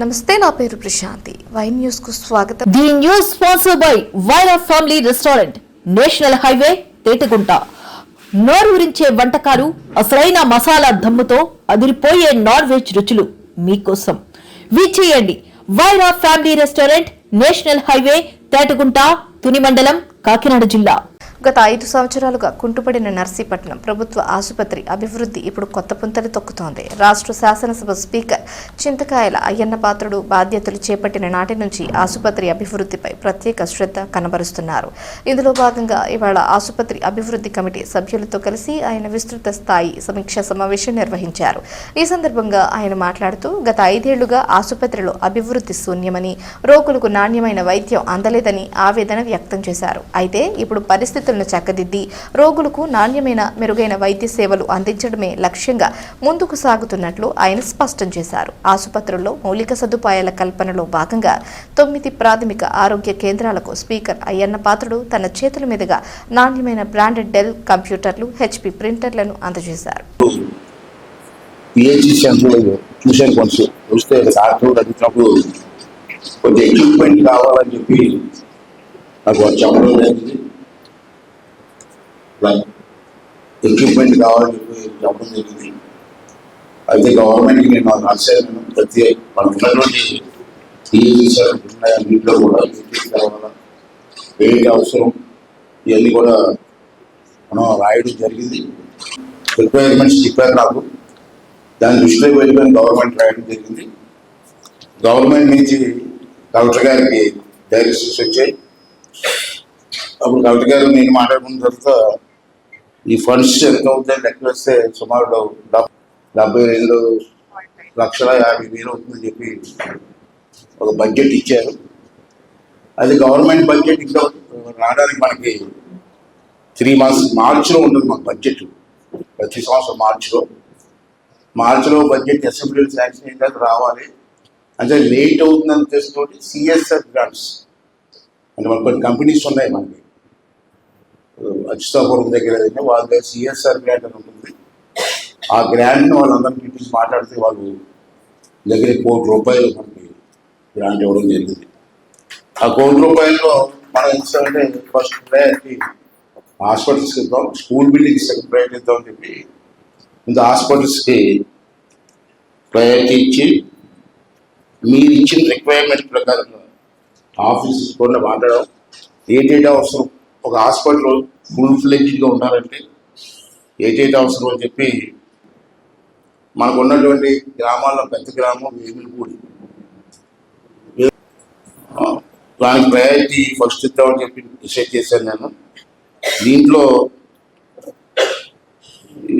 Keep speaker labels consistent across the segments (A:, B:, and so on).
A: నమస్తే, నా పేరు ప్రశాంతి. వై న్యూస్ కు స్వాగతం.
B: The news sponsored by Vaira family restaurant, national highway, Tetagunta. నోరూరించే వంటకాలు, అసలైన మసాలా దమ్ముతో అదిరిపోయే నాన్ వెజ్ రుచులు మీకోసం. విచ్చేయండి Vaira family restaurant, national highway, Tetagunta, Tuni మండలం, కాకినాడ జిల్లా.
A: గత 5 సంవత్సరాలుగా కుంటుపడిన నర్సీపట్నం ప్రభుత్వ ఆసుపత్రి అభివృద్ధి ఇప్పుడు కొత్త పుంతలు తొక్కుతోంది. రాష్ట్ర శాసనసభ స్పీకర్ చింతకాయల అయ్యన్న పాత్రుడు బాధ్యతలు చేపట్టిన నాటి నుంచి ఆసుపత్రి అభివృద్ధిపై ప్రత్యేక శ్రద్ధ కనబరుస్తున్నారు. ఇందులో భాగంగా ఇవాళ ఆసుపత్రి అభివృద్ధి కమిటీ సభ్యులతో కలిసి ఆయన విస్తృత స్థాయి సమీక్షా సమావేశం నిర్వహించారు. ఈ సందర్భంగా ఆయన మాట్లాడుతూ గత 5 ఏళ్లుగా ఆసుపత్రిలో అభివృద్ధి శూన్యమని, రోగులకు నాణ్యమైన వైద్యం అందలేదని ఆవేదన వ్యక్తం చేశారు. అయితే ఇప్పుడు పరిస్థితులను చక్కదిద్ది రోగులకు నాణ్యమైన మెరుగైన వైద్య సేవలు అందించడమే లక్ష్యంగా ముందుకు సాగుతున్నట్లు ఆయన స్పష్టం చేశారు. ఆసుపత్రుల్లో మౌలిక సదుపాయాల కల్పనలో భాగంగా 9 ప్రాథమిక ఆరోగ్య కేంద్రాలకు స్పీకర్ అయ్యన్న పాత్రుడు తన చేతుల మీదుగా నాణ్యమైన బ్రాండెడ్ డెల్ కంప్యూటర్లు, HP ప్రింటర్లను అందజేశారు.
C: ఎక్విప్మెంట్ కావాలని చెప్పడం జరిగింది. అయితే గవర్నమెంట్కి నేను రాశాను, ప్రతి ఉన్నటువంటి నీటిలో కూడా కావాలా, వేడి అవసరం, ఇవన్నీ కూడా మనం రాయడం జరిగింది. రిక్వైర్మెంట్స్ చెప్పారు నాకు, దాని దృష్టిలో పెట్టుకొని గవర్నమెంట్ రాయడం జరిగింది. గవర్నమెంట్ నుంచి కలెక్టర్ గారికి డైరెక్షన్స్ వచ్చాయి. అప్పుడు కలెక్టర్ గారు నేను మాట్లాడుకున్న తర్వాత ఈ ఫండ్స్ ఎంత అవుతాయి లెక్క వేస్తే సుమారు 72,50,000 అవుతుందని చెప్పి ఒక బడ్జెట్ ఇచ్చారు. అది గవర్నమెంట్ బడ్జెట్ ఇంకా రావడానికి మనకి 3 months మార్చిలో ఉంటుంది మాకు బడ్జెట్. ప్రతి సంవత్సరం మార్చిలో బడ్జెట్ అసెంబ్లీలో శాంక్షన్ అయిన తర్వాత రావాలి. అంటే లేట్ అవుతుందని తెలుసుకుంటే CSR గ్రాంట్స్ అంటే మనకు కొన్ని కంపెనీస్ ఉన్నాయి, మనకి అచ్యుతాపురం దగ్గర వాళ్ళ CSR గ్రాంట్ అని ఉంటుంది. ఆ గ్రాంట్ని వాళ్ళందరినీ పిలిచి మాట్లాడితే వాళ్ళు దగ్గర ₹1 కోటి మనకి గ్రాంట్ ఇవ్వడం జరిగింది. ఆ ₹1 కోటిలో మనం ఇస్తామంటే ఫస్ట్ ప్రయారిటీ హాస్పిటల్స్కి ఇద్దాం, స్కూల్ బిల్డింగ్స్ ప్రయారిటీ ఇద్దాం అని చెప్పి ఇంత హాస్పిటల్స్కి ప్రయారిటీ ఇచ్చి మీరు ఇచ్చిన రిక్వైర్మెంట్ ప్రకారంగా ఆఫీసెస్ కూడా మాట్లాడడం, ఏటేటా అవసరం, ఒక హాస్పిటల్ ఫుల్ ఫ్లెడ్జ్డ్గా ఉండాలంటే ఏటేటా అవసరం అని చెప్పి మనకు ఉన్నటువంటి గ్రామాల్లో పెద్ద గ్రామం వేమిలిపూడి, దానికి ప్రయారిటీ ఫస్ట్ ఇద్దామని చెప్పి డిసైడ్ చేశాను నేను. దీంట్లో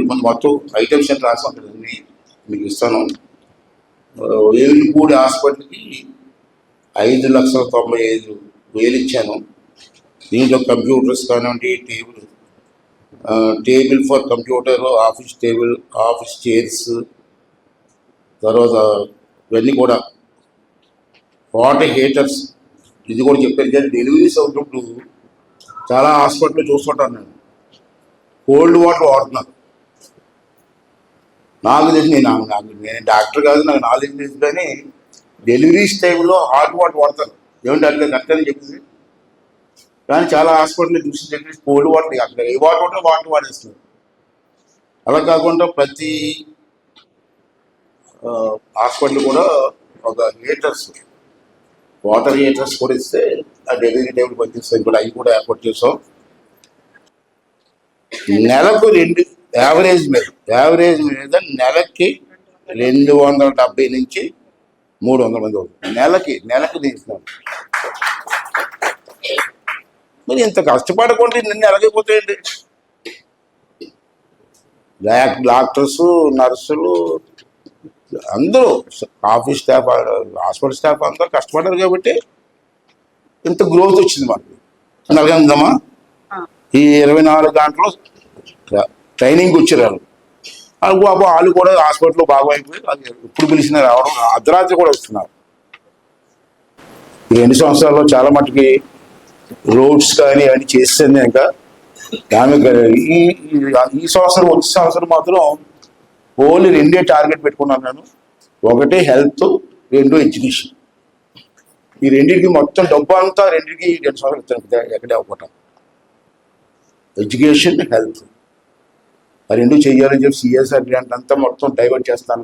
C: మన మొత్తం ఐటమ్స్ అని రాసి ఉంటుందండి, మీకు ఇస్తాను. వేమిలిపూడి హాస్పిటల్కి 5,95,000 ఇచ్చాను. దీంట్లో కంప్యూటర్స్ కానివ్వండి, table for computer, office table, office chairs, తర్వాత ఇవన్నీ కూడా వాటర్ హీటర్స్. ఇది కూడా చెప్పారు కానీ డెలివరీస్ అవుతున్నప్పుడు చాలా హాస్పిటల్లో చూస్తుంటాను నేను, కోల్డ్ వాటర్ వాడుతున్నారు. నాకు తెలిసి నేను డాక్టర్ కాదు, నాకు నాలెడ్జ్ లేదు, కానీ డెలివరీస్ టైంలో హాట్ వాటర్ వాడతారు. ఏమంటే అట్లా కరెక్ట్ చెప్పింది, కానీ చాలా హాస్పిటల్ చూసి కోల్డ్ వాటర్, అక్కడ ఏ వాటర్ వాడేస్తున్నారు. అలా కాకుండా ప్రతి హాస్పిటల్ కూడా ఒక హీటర్స్, వాటర్ హీటర్స్ కూడా ఇస్తే ఆ డెలివరీ టైంకి పనిచేస్తాయి కూడా, అవి కూడా ఏర్పాటు చేసాం. నెలకు 2 యావరేజ్ మీద నెలకి 270 నుంచి 300 మంది అవుతుంది. నెలకి తీస్తున్నాం. మరి ఇంత కష్టపడకుండా నిన్ను ఎలాగైపోతాయండి. డాక్టర్స్, నర్సులు అందరూ, ఆఫీస్ స్టాఫ్, హాస్పిటల్ స్టాఫ్ అందరూ కష్టపడ్డారు కాబట్టి ఇంత గ్రోత్ వచ్చింది మనకి. అలాగేందమ్మా, ఈ 24 గంటలు ట్రైనింగ్ వచ్చారు వాళ్ళు కూడా హాస్పిటల్లో బాగా అయిపోయి ఇప్పుడు పిలిచిన రావడం, అర్ధరాత్రి కూడా వస్తున్నారు. ఈ 2 సంవత్సరాల్లో చాలా మటుకి రోడ్స్ కానీ అవన్నీ చేస్తుంది. ఇంకా ఈ సంవత్సరం వచ్చే సంవత్సరం మాత్రం ఓన్లీ 2 టార్గెట్ పెట్టుకున్నాను నేను. ఒకటి హెల్త్, రెండు ఎడ్యుకేషన్. ఈ రెండింటికి మొత్తం డబ్బు అంతా రెండింటికి 2 సంవత్సరాలు ఇస్తాను ఎక్కడే అవ్వటం. ఎడ్యుకేషన్, హెల్త్ ఆ రెండు చెయ్యాలని చెప్పి సిఎస్ఆర్ గ్రాంట్ అంతా మొత్తం డైవర్ట్ చేస్తాను.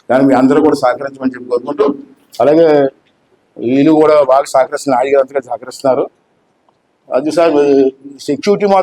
C: కానీ మీ అందరూ కూడా సహకరించమని చెప్పి కోరుకుంటూ, అలాగే వీళ్ళు కూడా బాగా సహకరిస్తున్నారు, ఆడిగారంతగా సహకరిస్తున్నారు. అది సార్ సెక్యూరిటీ మాత్రం